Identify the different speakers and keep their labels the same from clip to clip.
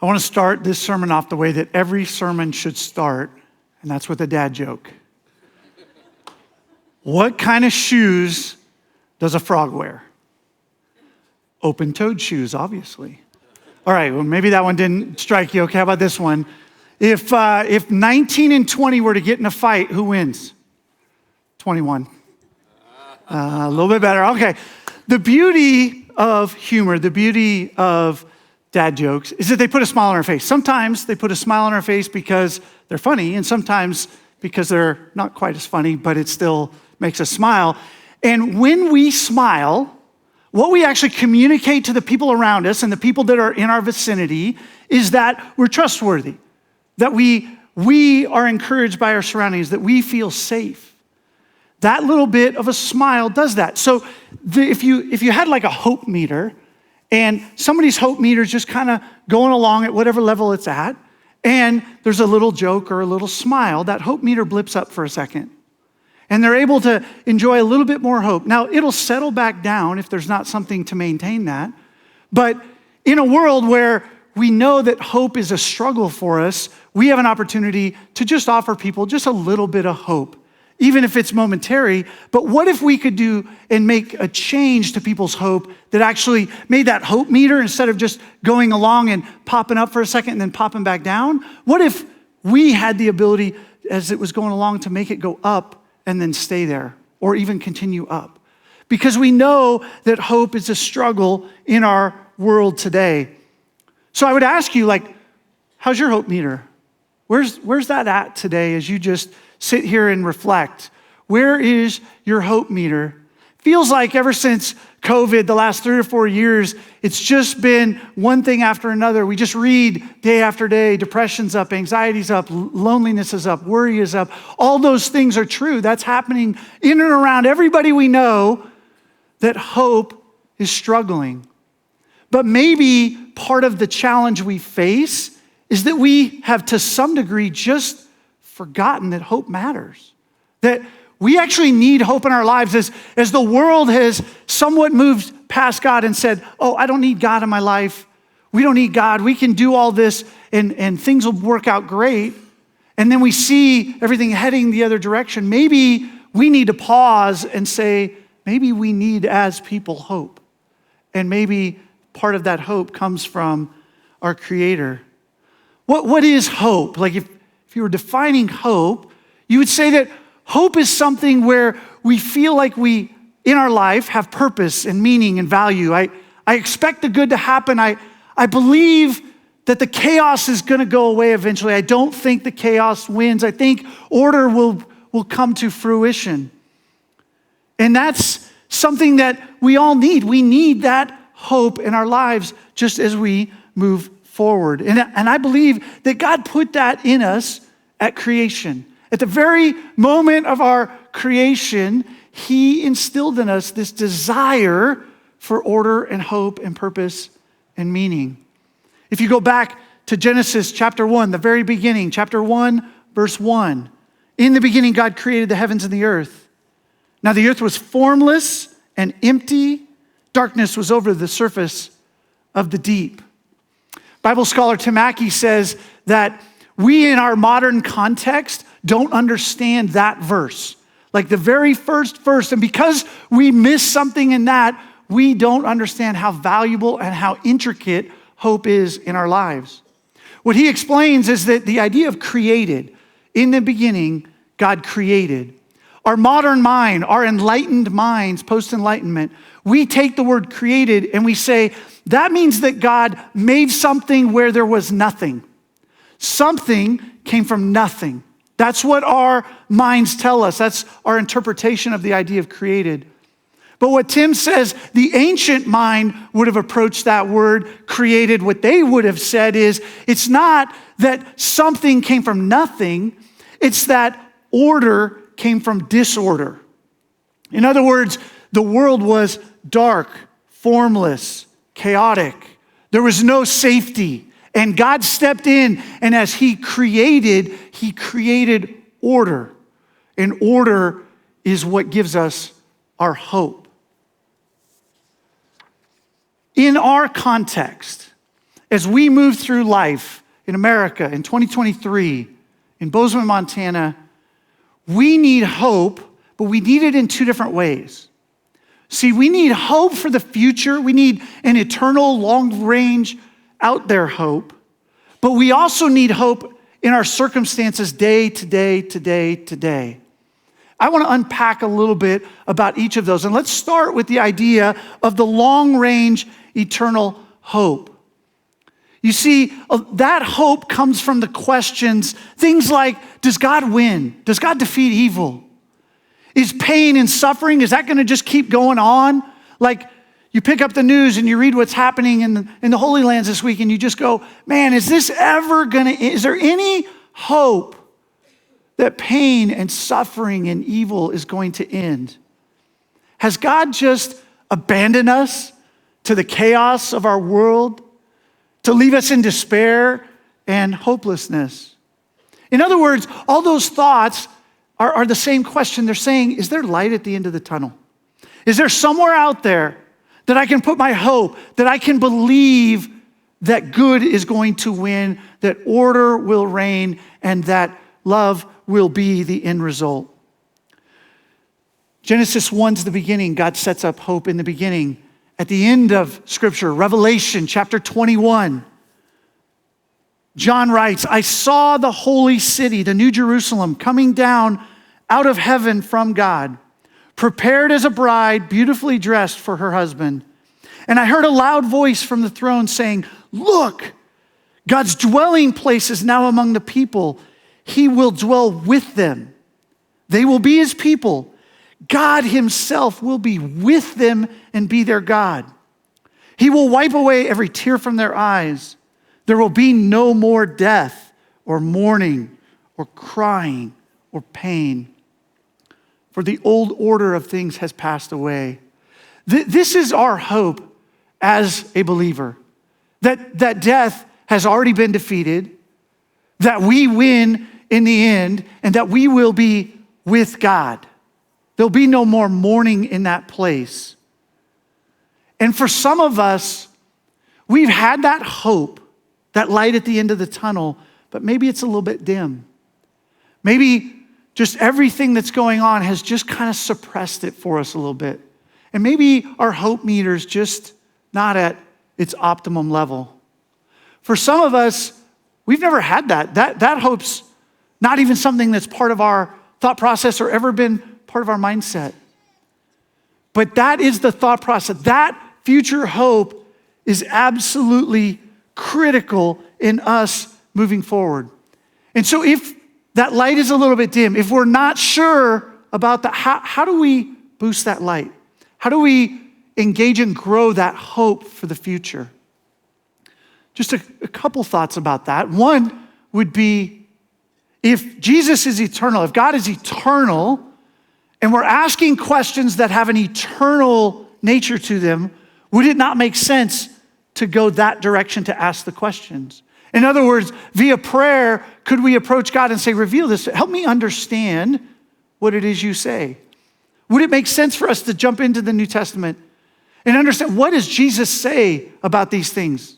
Speaker 1: I want to start this sermon off the way that every sermon should start, and that's with a dad joke. What kind of shoes does a frog wear? Open-toed shoes, obviously. All right, well, maybe that one didn't strike you. Okay, how about this one? If 19 and 20 were to get in a fight, who wins? 21. A little bit better. Okay. The beauty of humor, the beauty of dad jokes is that they put a smile on our face. Sometimes they put a smile on our face because they're funny, and sometimes because they're not quite as funny, but it still makes us smile. And when we smile, what we actually communicate to the people around us and the people that are in our vicinity is that we're trustworthy, that we are encouraged by our surroundings, that we feel safe. That little bit of a smile does that. So if you had like a hope meter, and somebody's hope meter is just kind of going along at whatever level it's at, and there's a little joke or a little smile, that hope meter blips up for a second. And they're able to enjoy a little bit more hope. Now, it'll settle back down if there's not something to maintain that. But in a world where we know that hope is a struggle for us, we have an opportunity to just offer people just a little bit of hope, even if it's momentary. But what if we could do and make a change to people's hope that actually made that hope meter, instead of just going along and popping up for a second and then popping back down, what if we had the ability, as it was going along, to make it go up and then stay there, or even continue up? Because we know that hope is a struggle in our world today. So I would ask you, like, how's your hope meter? Where's that at today as you just sit here and reflect? Where is your hope meter? Feels like ever since COVID, the last 3 or 4 years, it's just been one thing after another. We just read day after day, depression's up, anxiety's up, loneliness is up, worry is up. All those things are true. That's happening in and around everybody we know, that hope is struggling. But maybe part of the challenge we face is that we have, to some degree, just forgotten that hope matters. That we actually need hope in our lives as the world has somewhat moved past God and said, oh, I don't need God in my life. We don't need God. We can do all this and things will work out great. And then we see everything heading the other direction. Maybe we need to pause and say, maybe we need, as people, hope. And maybe part of that hope comes from our Creator. What is hope? Like if you were defining hope, you would say that hope is something where we feel like we, in our life, have purpose and meaning and value. I expect the good to happen. I believe that the chaos is going to go away eventually. I don't think the chaos wins. I think order will come to fruition. And that's something that we all need. We need that hope in our lives just as we move forward. And I believe that God put that in us at creation. At the very moment of our creation, He instilled in us this desire for order and hope and purpose and meaning. If you go back to Genesis chapter 1, the very beginning, chapter 1, verse 1, in the beginning God created the heavens and the earth. Now the earth was formless and empty. Darkness was over the surface of the deep. Bible scholar Tim Mackey says that we, in our modern context, don't understand that verse. Like the very first verse. And because we miss something in that, we don't understand how valuable and how intricate hope is in our lives. What he explains is that the idea of created, in the beginning, God created. Our modern mind, our enlightened minds, post-enlightenment, we take the word created and we say, that means that God made something where there was nothing. Something came from nothing. That's what our minds tell us. That's our interpretation of the idea of created. But what Tim says, the ancient mind would have approached that word created. What they would have said is, it's not that something came from nothing. It's that order came from disorder. In other words, the world was dark, formless, chaotic. There was no safety. And God stepped in, and as He created order. And order is what gives us our hope. In our context, as we move through life in America in 2023, in Bozeman, Montana, we need hope, but we need it in two different ways. See, we need hope for the future. We need an eternal, long-range, out there hope. But we also need hope in our circumstances day to day to day to day. I want to unpack a little bit about each of those. And let's start with the idea of the long-range, eternal hope. You see, that hope comes from the questions, things like, does God win? Does God defeat evil? Is pain and suffering, is that going to just keep going on? Like, you pick up the news and you read what's happening in the Holy Lands this week and you just go, man, is there any hope that pain and suffering and evil is going to end? Has God just abandoned us to the chaos of our world, to leave us in despair and hopelessness? In other words, all those thoughts are the same question. They're saying, is there light at the end of the tunnel? Is there somewhere out there that I can put my hope, that I can believe that good is going to win, that order will reign, and that love will be the end result? Genesis 1's the beginning. God sets up hope in the beginning. At the end of Scripture, Revelation chapter 21, John writes, I saw the holy city, the New Jerusalem, coming down out of heaven from God, prepared as a bride, beautifully dressed for her husband. And I heard a loud voice from the throne saying, look, God's dwelling place is now among the people. He will dwell with them. They will be his people. God himself will be with them and be their God. He will wipe away every tear from their eyes. There will be no more death or mourning or crying or pain, for the old order of things has passed away. This is our hope as a believer, that death has already been defeated, that we win in the end, and that we will be with God. There'll be no more mourning in that place. And for some of us, we've had that hope, that light at the end of the tunnel, but maybe it's a little bit dim. Maybe just everything that's going on has just kind of suppressed it for us a little bit. And maybe our hope meter's just not at its optimum level. For some of us, we've never had that. That hope's not even something that's part of our thought process or ever been part of our mindset. But that is the thought process. That future hope is absolutely critical in us moving forward. And so if that light is a little bit dim, if we're not sure about that, how do we boost that light? How do we engage and grow that hope for the future? Just a couple thoughts about that. One would be, if Jesus is eternal, if God is eternal, and we're asking questions that have an eternal nature to them, would it not make sense to go that direction to ask the questions? In other words, via prayer, could we approach God and say, reveal this, help me understand what it is you say? Would it make sense for us to jump into the New Testament and understand, what does Jesus say about these things?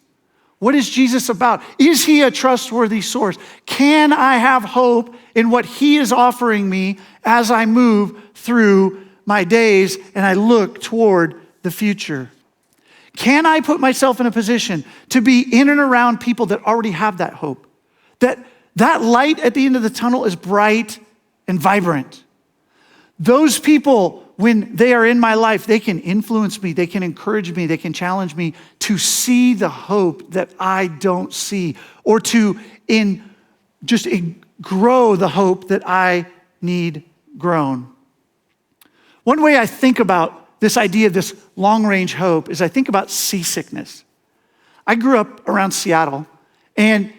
Speaker 1: What is Jesus about? Is he a trustworthy source? Can I have hope in what he is offering me as I move through my days and I look toward the future? Can I put myself in a position to be in and around people that already have that hope? That light at the end of the tunnel is bright and vibrant. Those people, when they are in my life, they can influence me, they can encourage me, they can challenge me to see the hope that I don't see, or to grow the hope that I need grown. One way I think about this idea of this long-range hope is I think about seasickness. I grew up around Seattle, and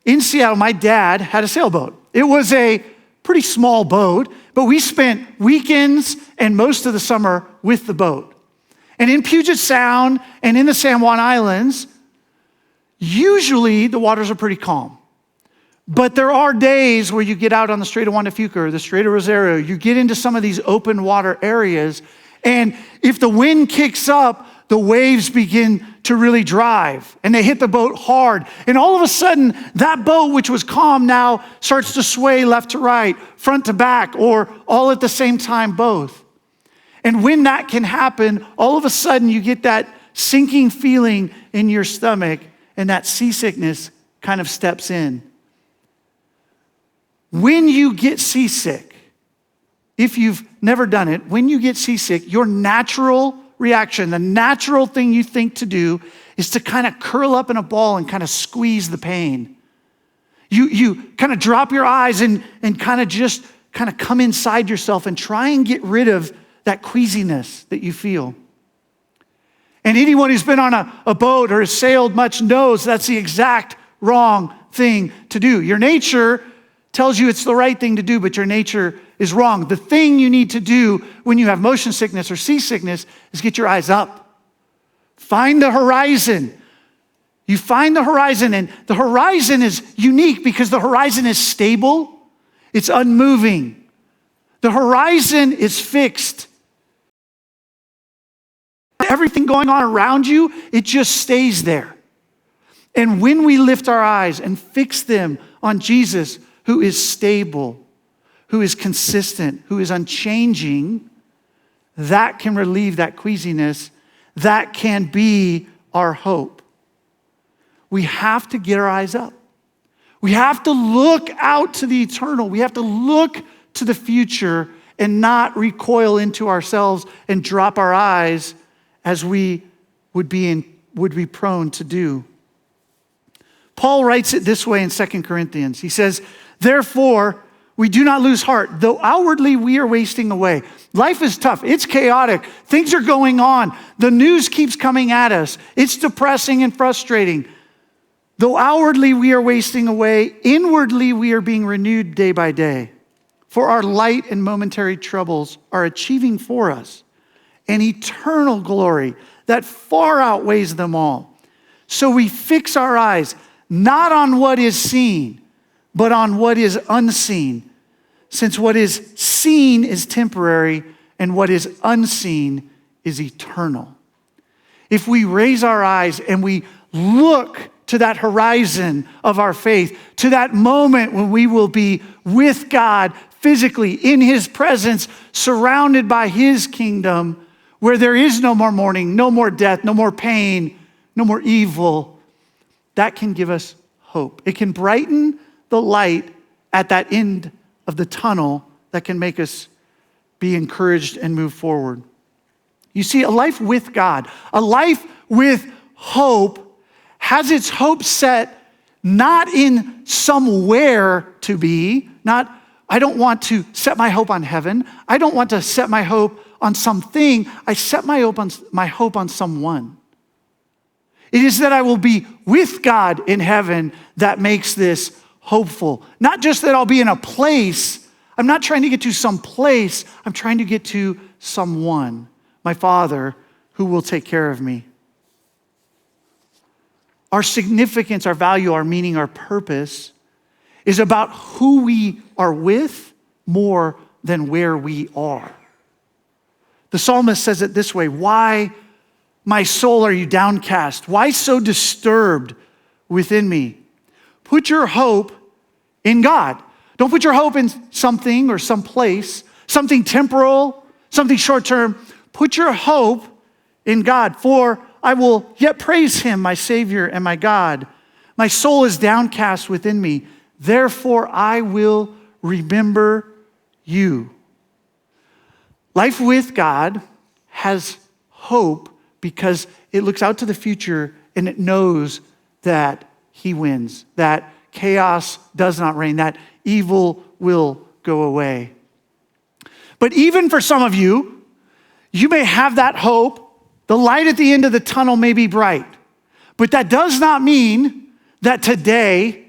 Speaker 1: in Seattle, my dad had a sailboat. It was a pretty small boat, but we spent weekends and most of the summer with the boat. And in Puget Sound and in the San Juan Islands, usually the waters are pretty calm. But there are days where you get out on the Strait of Juan de Fuca or the Strait of Rosario, you get into some of these open water areas, and if the wind kicks up, the waves begin to really drive. And they hit the boat hard. And all of a sudden, that boat, which was calm now, starts to sway left to right, front to back, or all at the same time, both. And when that can happen, all of a sudden you get that sinking feeling in your stomach, and that seasickness kind of steps in. When you get seasick, if you've never done it, when you get seasick, your natural reaction, the natural thing you think to do is to kind of curl up in a ball and kind of squeeze the pain. You kind of drop your eyes and kind of just kind of come inside yourself and try and get rid of that queasiness that you feel. And anyone who's been on a boat or has sailed much knows that's the exact wrong thing to do. Your nature tells you it's the right thing to do, but your nature is wrong. The thing you need to do when you have motion sickness or seasickness is get your eyes up. Find the horizon. You find the horizon, and the horizon is unique because the horizon is stable. It's unmoving. The horizon is fixed. Everything going on around you, it just stays there. And when we lift our eyes and fix them on Jesus, who is stable, who is consistent, who is unchanging, that can relieve that queasiness. That can be our hope. We have to get our eyes up. We have to look out to the eternal. We have to look to the future and not recoil into ourselves and drop our eyes as we would be prone to do. Paul writes it this way in 2 Corinthians. He says, therefore, we do not lose heart, though outwardly we are wasting away. Life is tough. It's chaotic. Things are going on. The news keeps coming at us. It's depressing and frustrating. Though outwardly we are wasting away, inwardly we are being renewed day by day. For our light and momentary troubles are achieving for us an eternal glory that far outweighs them all. So we fix our eyes not on what is seen, but on what is unseen, since what is seen is temporary and what is unseen is eternal. If we raise our eyes and we look to that horizon of our faith, to that moment when we will be with God physically in his presence, surrounded by his kingdom, where there is no more mourning, no more death, no more pain, no more evil, that can give us hope. It can brighten the light at that end of the tunnel that can make us be encouraged and move forward. You see, a life with God, a life with hope, has its hope set not in somewhere to be, not, I don't want to set my hope on heaven. I don't want to set my hope on something. I set my hope on someone. It is that I will be with God in heaven that makes this hopeful. Not just that I'll be in a place. I'm not trying to get to some place. I'm trying to get to someone, my Father, who will take care of me. Our significance, our value, our meaning, our purpose is about who we are with more than where we are. The psalmist says it this way, why, my soul, are you downcast? Why so disturbed within me? Put your hope in God. Don't put your hope in something or some place, something temporal, something short-term. Put your hope in God, for I will yet praise him, my Savior and my God. My soul is downcast within me. Therefore, I will remember you. Life with God has hope because it looks out to the future and it knows that he wins, that chaos does not reign, that evil will go away. But even for some of you, you may have that hope. The light at the end of the tunnel may be bright, but that does not mean that today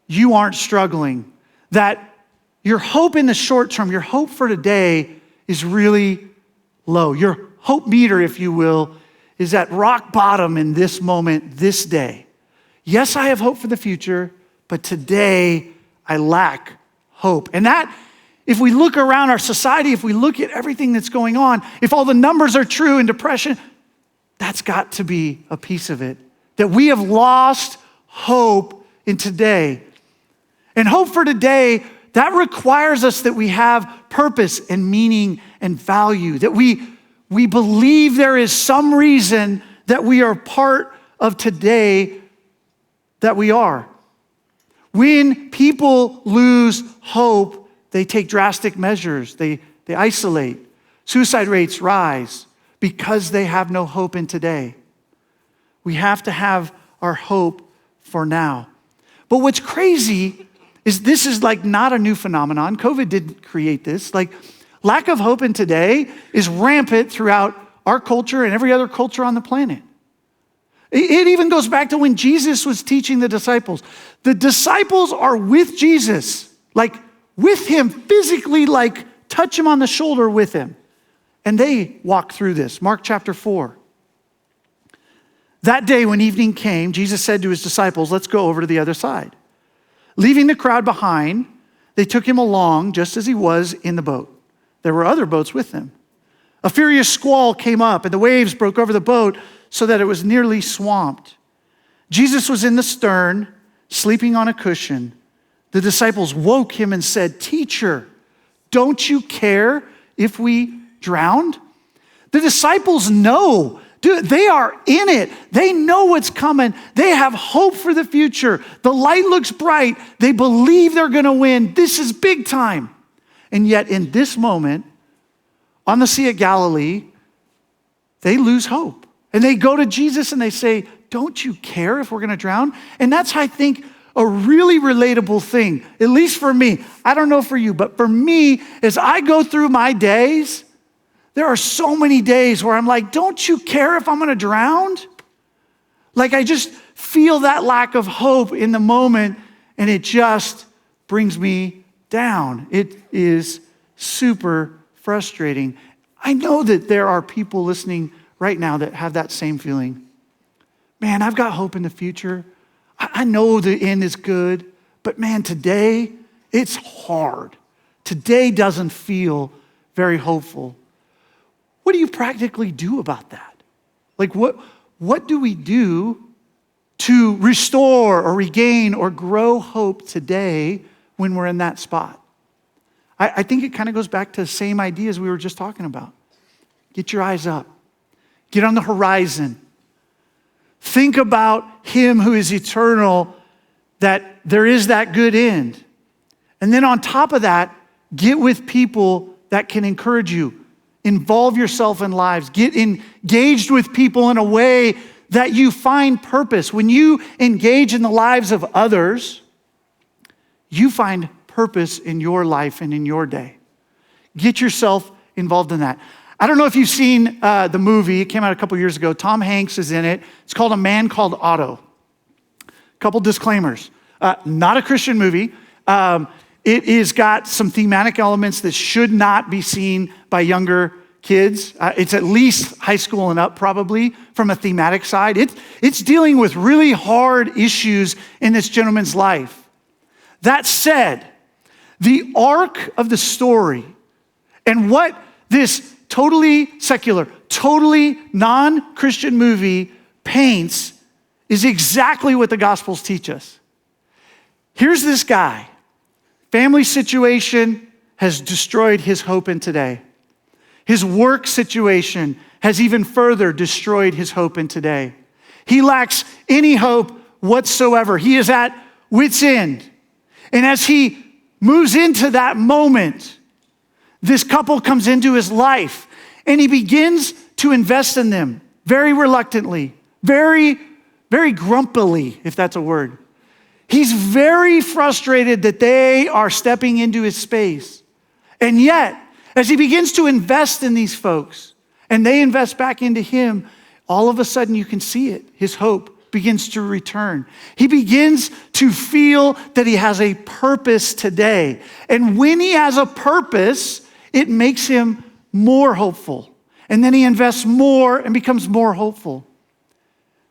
Speaker 1: you aren't struggling, that your hope in the short term, your hope for today is really low. Your hope meter, if you will, is at rock bottom in this moment, this day. Yes, I have hope for the future, but today I lack hope. And that, if we look around our society, if we look at everything that's going on, if all the numbers are true in depression, That's got to be a piece of it. That we have lost hope in today. And hope for today, that requires us that we have purpose and meaning and value. That we believe there is some reason that we are part of today that we are. When people lose hope, they take drastic measures. They isolate. Suicide rates rise because they have no hope in today. We have to have our hope for now. But what's crazy is this is like not a new phenomenon. COVID didn't create this. Like lack of hope in today is rampant throughout our culture and every other culture on the planet. It even goes back to when Jesus was teaching the disciples. The disciples are with Jesus, like with him physically, like touch him on the shoulder with him. And they walk through this. Mark chapter 4. That day when evening came, Jesus said to his disciples, let's go over to the other side. Leaving the crowd behind, they took him along just as he was in the boat. There were other boats with him. A furious squall came up and the waves broke over the boat so that it was nearly swamped. Jesus was in the stern, sleeping on a cushion. The disciples woke him and said, Teacher, don't you care if we drowned? The disciples know. Dude, they are in it. They know what's coming. They have hope for the future. The light looks bright. They believe they're going to win. This is big time. And yet in this moment, on the Sea of Galilee, they lose hope. And they go to Jesus and they say, don't you care if we're going to drown? And that's, I think, a really relatable thing, at least for me. I don't know for you, but for me, as I go through my days, there are so many days where I'm like, don't you care if I'm going to drown? Like I just feel that lack of hope in the moment and it just brings me down. It is super frustrating. I know that there are people listening right now that have that same feeling. Man, I've got hope in the future. I know the end is good, but man, today it's hard. Today doesn't feel very hopeful. What do you practically do about that? Like what do we do to restore or regain or grow hope today when we're in that spot? I think it kind of goes back to the same ideas we were just talking about. Get your eyes up. Get on the horizon. Think about him who is eternal, that there is that good end. And then on top of that, get with people that can encourage you. Involve yourself in lives. Get engaged with people in a way that you find purpose. When you engage in the lives of others, you find purpose in your life and in your day. Get yourself involved in that. I don't know if you've seen the movie. It came out a couple years ago. Tom Hanks is in it. It's called A Man Called Otto. Couple disclaimers. Not a Christian movie. It is got some thematic elements that should not be seen by younger kids. It's at least high school and up probably from a thematic side. It's dealing with really hard issues in this gentleman's life. That said, the arc of the story and what this totally secular, totally non-Christian movie paints is exactly what the Gospels teach us. Here's this guy. Family situation has destroyed his hope in today. His work situation has even further destroyed his hope in today. He lacks any hope whatsoever. He is at wit's end. And as he moves into that moment, this couple comes into his life and he begins to invest in them very reluctantly, very, very grumpily, if that's a word. He's very frustrated that they are stepping into his space. And yet, as he begins to invest in these folks and they invest back into him, all of a sudden you can see it. His hope begins to return. He begins to feel that he has a purpose today. And when he has a purpose, it makes him more hopeful. And then he invests more and becomes more hopeful.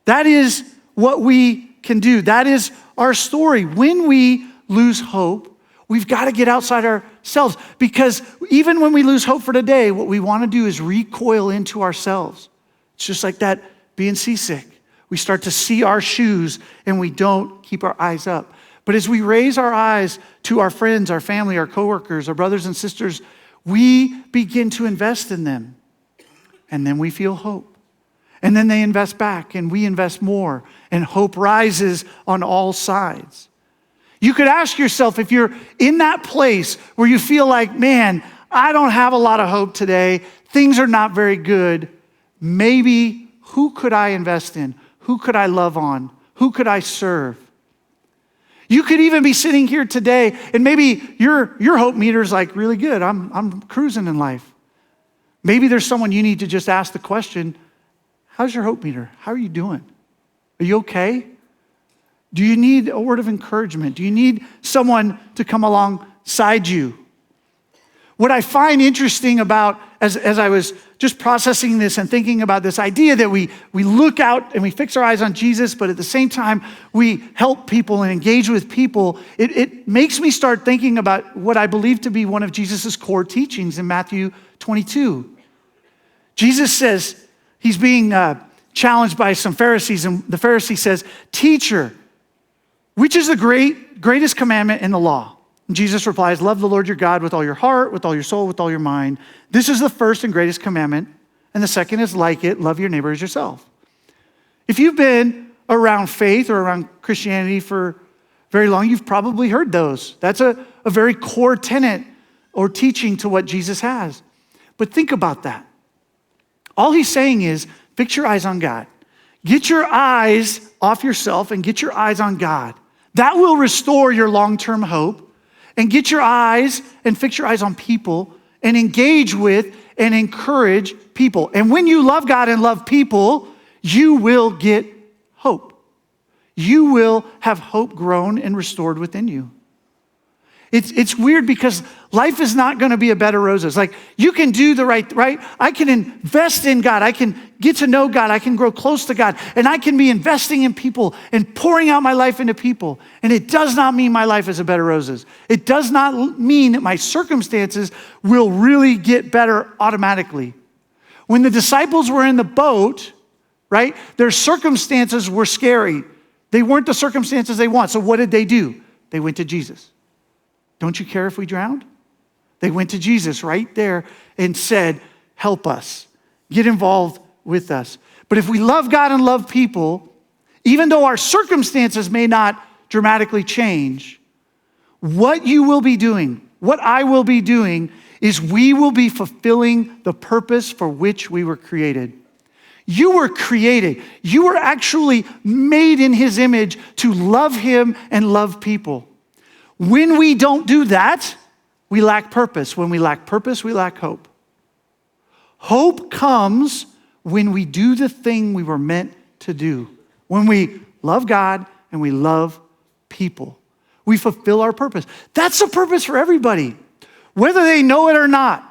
Speaker 1: That is what we can do. That is our story. When we lose hope, we've got to get outside ourselves, because even when we lose hope for today, what we want to do is recoil into ourselves. It's just like that being seasick. We start to see our shoes and we don't keep our eyes up. But as we raise our eyes to our friends, our family, our coworkers, our brothers and sisters, we begin to invest in them. And then we feel hope. And then they invest back and we invest more. And hope rises on all sides. You could ask yourself, if you're in that place where you feel like, man, I don't have a lot of hope today. Things are not very good. Maybe who could I invest in? Who could I love on? Who could I serve? You could even be sitting here today and maybe your hope meter is like really good. I'm cruising in life. Maybe there's someone you need to just ask the question, how's your hope meter? How are you doing? Are you okay? Do you need a word of encouragement? Do you need someone to come alongside you? What I find interesting about, as I was just processing this and thinking about this idea that we look out and we fix our eyes on Jesus, but at the same time, we help people and engage with people, it makes me start thinking about what I believe to be one of Jesus' core teachings in Matthew 22. Jesus says, he's being challenged by some Pharisees, and the Pharisee says, "Teacher, which is the greatest commandment in the law?" And Jesus replies, "Love the Lord your God with all your heart, with all your soul, with all your mind. This is the first and greatest commandment. And the second is like it, love your neighbor as yourself." If you've been around faith or around Christianity for very long, you've probably heard those. That's a very core tenet or teaching to what Jesus has. But think about that. All he's saying is, fix your eyes on God. Get your eyes off yourself and get your eyes on God. That will restore your long-term hope. And get your eyes and fix your eyes on people and engage with and encourage people. And when you love God and love people, you will get hope. You will have hope grown and restored within you. It's weird because life is not going to be a bed of roses. Like, you can do the right. I can invest in God. I can get to know God. I can grow close to God. And I can be investing in people and pouring out my life into people. And it does not mean my life is a bed of roses. It does not mean that my circumstances will really get better automatically. When the disciples were in the boat, right, their circumstances were scary. They weren't the circumstances they want. So what did they do? They went to Jesus. Don't you care if we drowned? They went to Jesus right there and said, help us. Get involved with us. But if we love God and love people, even though our circumstances may not dramatically change, what you will be doing, what I will be doing, is we will be fulfilling the purpose for which we were created. You were created. You were actually made in his image to love him and love people. When we don't do that, we lack purpose. When we lack purpose, we lack hope. Hope comes when we do the thing we were meant to do. When we love God and we love people. We fulfill our purpose. That's the purpose for everybody, whether they know it or not.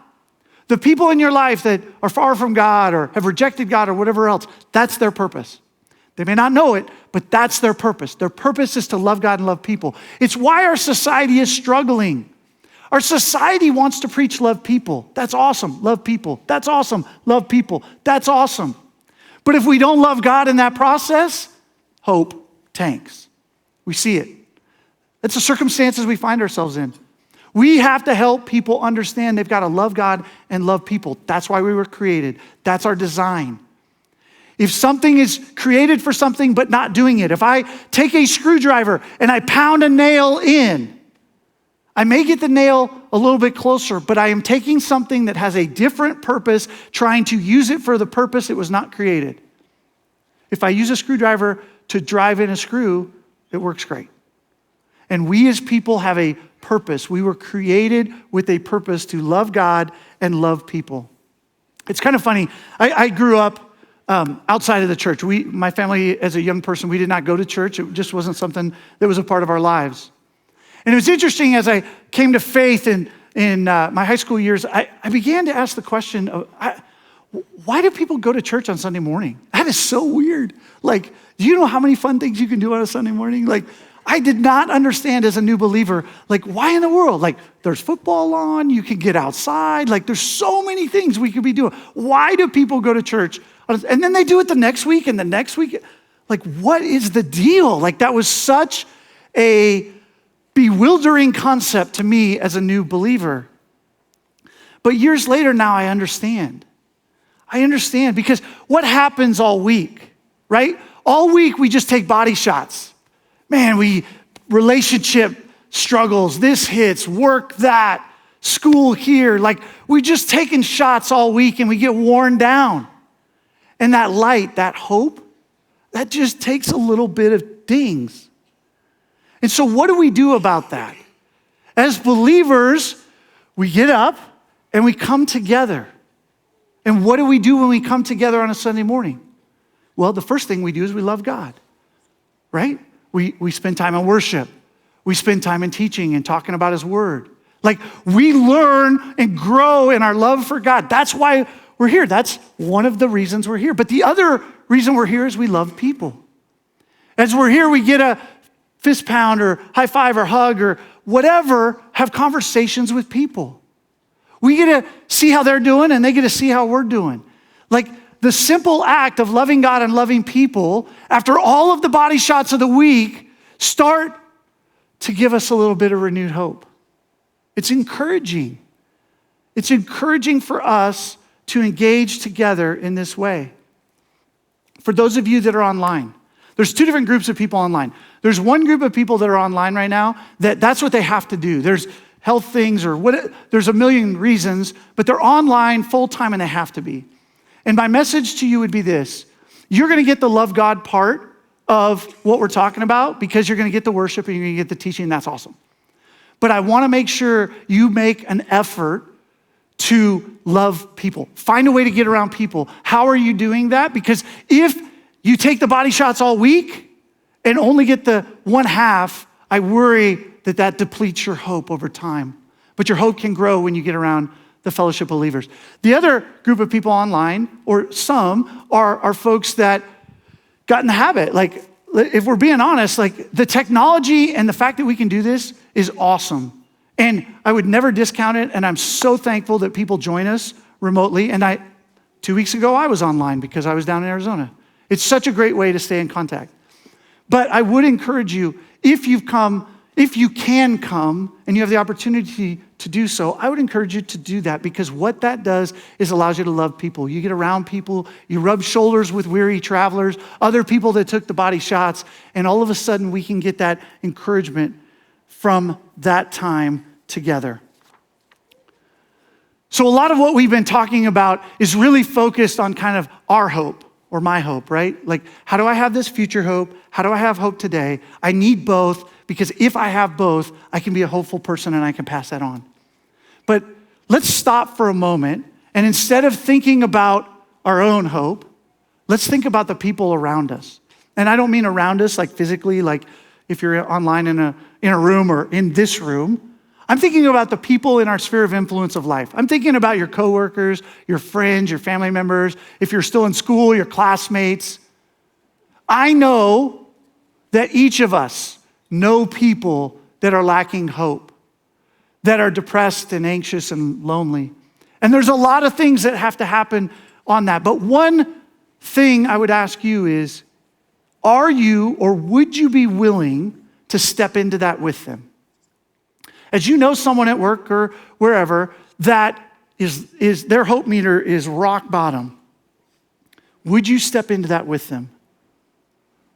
Speaker 1: The people in your life that are far from God or have rejected God or whatever else, that's their purpose. They may not know it, but that's their purpose. Their purpose is to love God and love people. It's why our society is struggling. Our society wants to preach love people. That's awesome. Love people. That's awesome. Love people. That's awesome. But if we don't love God in that process, hope tanks. We see it. That's the circumstances we find ourselves in. We have to help people understand they've got to love God and love people. That's why we were created. That's our design. If something is created for something but not doing it, if I take a screwdriver and I pound a nail in, I may get the nail a little bit closer, but I am taking something that has a different purpose, trying to use it for the purpose it was not created. If I use a screwdriver to drive in a screw, it works great. And we as people have a purpose. We were created with a purpose to love God and love people. It's kind of funny. I grew up outside of the church. My family, as a young person, we did not go to church. It just wasn't something that was a part of our lives. And it was interesting as I came to faith in my high school years, I began to ask the question of, why do people go to church on Sunday morning? That is so weird. Like, do you know how many fun things you can do on a Sunday morning? Like, I did not understand as a new believer, like, why in the world? Like, there's football on, you can get outside. Like, there's so many things we could be doing. Why do people go to church And then they do it the next week and the next week. Like, what is the deal? Like, that was such a bewildering concept to me as a new believer. But years later now I understand. I understand because what happens all week, right? All week we just take body shots. Man, relationship struggles, this hits, work that, school here. Like, we just taking shots all week and we get worn down. And that light, that hope, that just takes a little bit of dings. And so what do we do about that? As believers, we get up and we come together. And what do we do when we come together on a Sunday morning? Well, the first thing we do is we love God, right? We spend time in worship. We spend time in teaching and talking about his word. Like, we learn and grow in our love for God. That's why we're here. That's one of the reasons we're here. But the other reason we're here is we love people. As we're here, we get a fist pound or high five or hug or whatever, have conversations with people. We get to see how they're doing and they get to see how we're doing. Like, the simple act of loving God and loving people, after all of the body shots of the week, start to give us a little bit of renewed hope. It's encouraging. It's encouraging for us to engage together in this way. For those of you that are online, there's two different groups of people online. There's one group of people that are online right now that's what they have to do. There's health things or there's a million reasons, but they're online full-time and they have to be. And my message to you would be this: you're gonna get the love God part of what we're talking about because you're gonna get the worship and you're gonna get the teaching, and that's awesome. But I wanna make sure you make an effort to love people. Find a way to get around people. How are you doing that? Because if you take the body shots all week and only get the one half, I worry that depletes your hope over time. But your hope can grow when you get around the fellowship of believers. The other group of people online, or some, are folks that got in the habit. Like, if we're being honest, like, the technology and the fact that we can do this is awesome. And I would never discount it, and I'm so thankful that people join us remotely. And 2 weeks ago, I was online because I was down in Arizona. It's such a great way to stay in contact. But I would encourage you, if you can come and you have the opportunity to do so, I would encourage you to do that, because what that does is allows you to love people. You get around people, you rub shoulders with weary travelers, other people that took the body shots, and all of a sudden we can get that encouragement from that time together. So a lot of what we've been talking about is really focused on kind of our hope, or my hope, right? Like, how do I have this future hope? How do I have hope today? I need both, because if I have both, I can be a hopeful person and I can pass that on. But let's stop for a moment, and instead of thinking about our own hope, let's think about the people around us. And I don't mean around us like physically, like if you're online in a room or in this room. I'm thinking about the people in our sphere of influence of life. I'm thinking about your coworkers, your friends, your family members, if you're still in school, your classmates. I know that each of us know people that are lacking hope, that are depressed and anxious and lonely. And there's a lot of things that have to happen on that. But one thing I would ask you is, are you, or would you be willing to step into that with them? As you know someone at work or wherever that is their hope meter is rock bottom, would you step into that with them?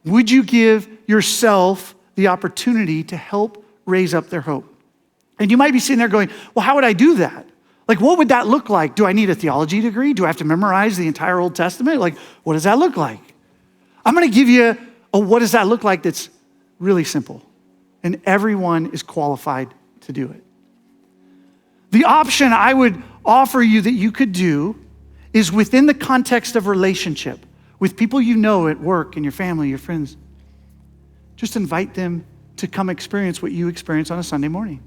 Speaker 1: Would you give yourself the opportunity to help raise up their hope? And you might be sitting there going, well, how would I do that? Like, what would that look like? Do I need a theology degree? Do I have to memorize the entire Old Testament? Like, what does that look like? I'm gonna give you a what does that look like that's really simple. And everyone is qualified to do it. The option I would offer you that you could do is within the context of relationship with people you know at work and your family, your friends. Just invite them to come experience what you experience on a Sunday morning,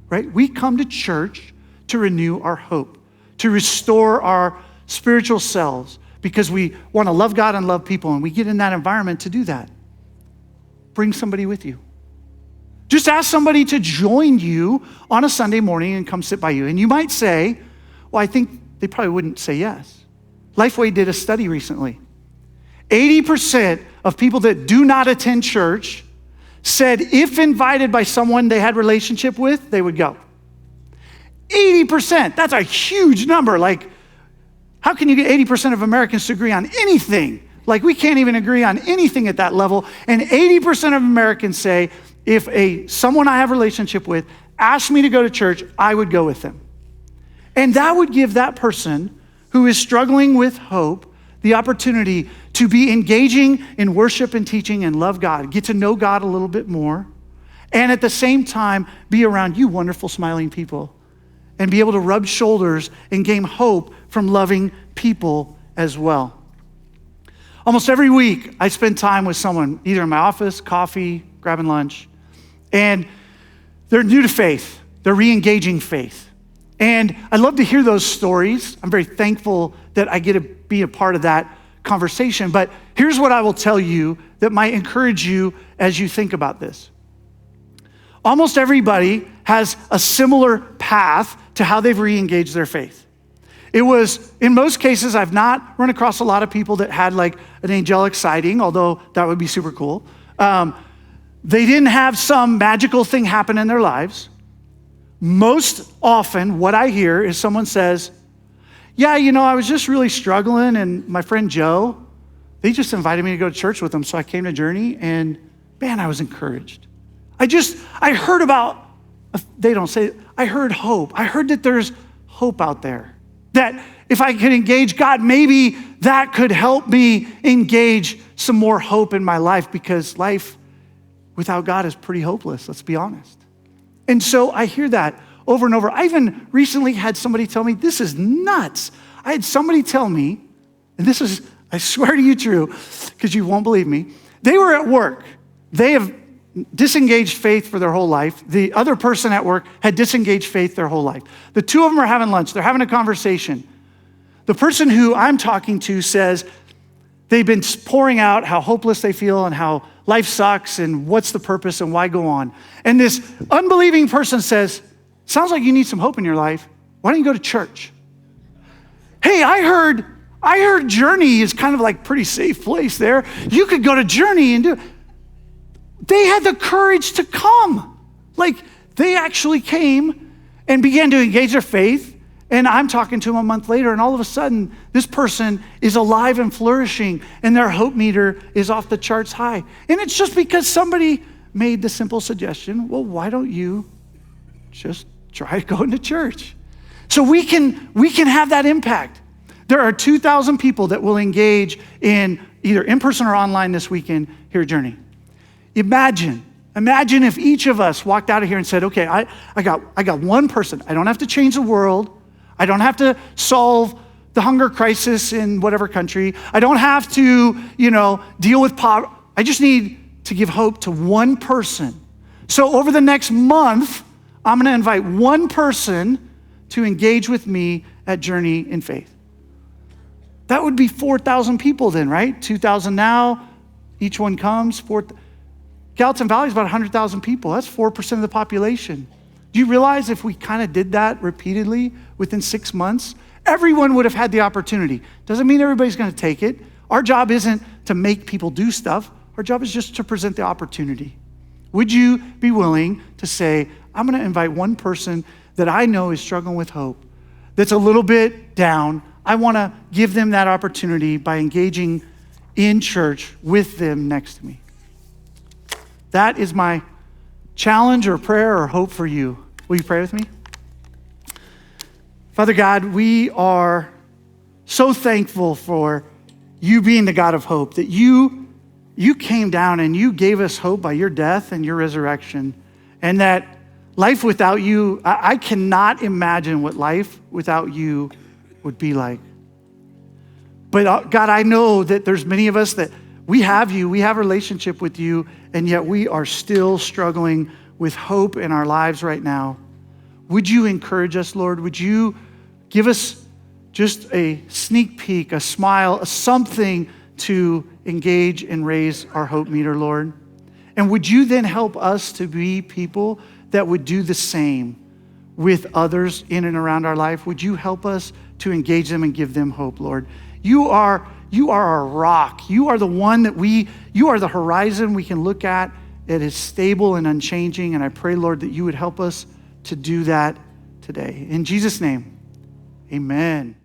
Speaker 1: right? We come to church to renew our hope, to restore our spiritual selves, because we want to love God and love people, and we get in that environment to do that. Bring somebody with you. Just ask somebody to join you on a Sunday morning and come sit by you. And you might say, well, I think they probably wouldn't say yes. Lifeway did a study recently. 80% of people that do not attend church said if invited by someone they had a relationship with, they would go. 80%, that's a huge number. Like, how can you get 80% of Americans to agree on anything? Like, we can't even agree on anything at that level. And 80% of Americans say, if someone I have a relationship with asked me to go to church, I would go with them. And that would give that person who is struggling with hope the opportunity to be engaging in worship and teaching and love God, get to know God a little bit more, and at the same time, be around you wonderful, smiling people, and be able to rub shoulders and gain hope from loving people as well. Almost every week, I spend time with someone, either in my office, coffee, grabbing lunch, and they're new to faith. They're re-engaging faith. And I love to hear those stories. I'm very thankful that I get to be a part of that conversation. But here's what I will tell you that might encourage you as you think about this. Almost everybody has a similar path to how they've re-engaged their faith. It was, in most cases, I've not run across a lot of people that had like an angelic sighting, although that would be super cool. They didn't have some magical thing happen in their lives. Most often, what I hear is someone says, yeah, I was just really struggling, and my friend Joe, they just invited me to go to church with them, so I came to Journey, and man, I was encouraged. I heard about, they don't say it, I heard hope. I heard that there's hope out there. That if I could engage God, maybe that could help me engage some more hope in my life, because life without God is pretty hopeless, let's be honest. And so I hear that over and over. I even recently had somebody tell me, this is nuts. I had somebody tell me, and this is, I swear to you true, because you won't believe me. They were at work. They have disengaged faith for their whole life. The other person at work had disengaged faith their whole life. The two of them are having lunch. They're having a conversation. The person who I'm talking to says they've been pouring out how hopeless they feel and how life sucks and what's the purpose and why go on. And this unbelieving person says, sounds like you need some hope in your life. Why don't you go to church? Hey, I heard Journey is kind of like pretty safe place there. You could go to Journey and do it. They had the courage to come. Like, they actually came and began to engage their faith. And I'm talking to them a month later, and all of a sudden, this person is alive and flourishing, and their hope meter is off the charts high. And it's just because somebody made the simple suggestion, well, why don't you just try going to church? So we can have that impact. There are 2,000 people that will engage in either in person or online this weekend here at Journey. Imagine if each of us walked out of here and said, okay, I got one person. I don't have to change the world. I don't have to solve the hunger crisis in whatever country. I don't have to, deal with poverty. I just need to give hope to one person. So over the next month, I'm going to invite one person to engage with me at Journey in Faith. That would be 4,000 people then, right? 2,000 now, each one comes. Gallatin Valley is about 100,000 people. That's 4% of the population. Do you realize if we kind of did that repeatedly within 6 months, everyone would have had the opportunity? Doesn't mean everybody's going to take it. Our job isn't to make people do stuff. Our job is just to present the opportunity. Would you be willing to say, I'm going to invite one person that I know is struggling with hope, that's a little bit down. I want to give them that opportunity by engaging in church with them next to me. That is my challenge or prayer or hope for you. Will you pray with me? Father God, we are so thankful for you being the God of hope, that you came down and you gave us hope by your death and your resurrection, and that life without you, I cannot imagine what life without you would be like. But God, I know that there's many of us that we have you, we have a relationship with you, and yet we are still struggling with hope in our lives right now. Would you encourage us, Lord? Would you give us just a sneak peek, a smile, something to engage and raise our hope meter, Lord? And would you then help us to be people that would do the same with others in and around our life? Would you help us to engage them and give them hope, Lord. You are our rock. You are the one that you are the horizon we can look at. It is stable and unchanging. And I pray, Lord, that you would help us to do that today. In Jesus' name, amen.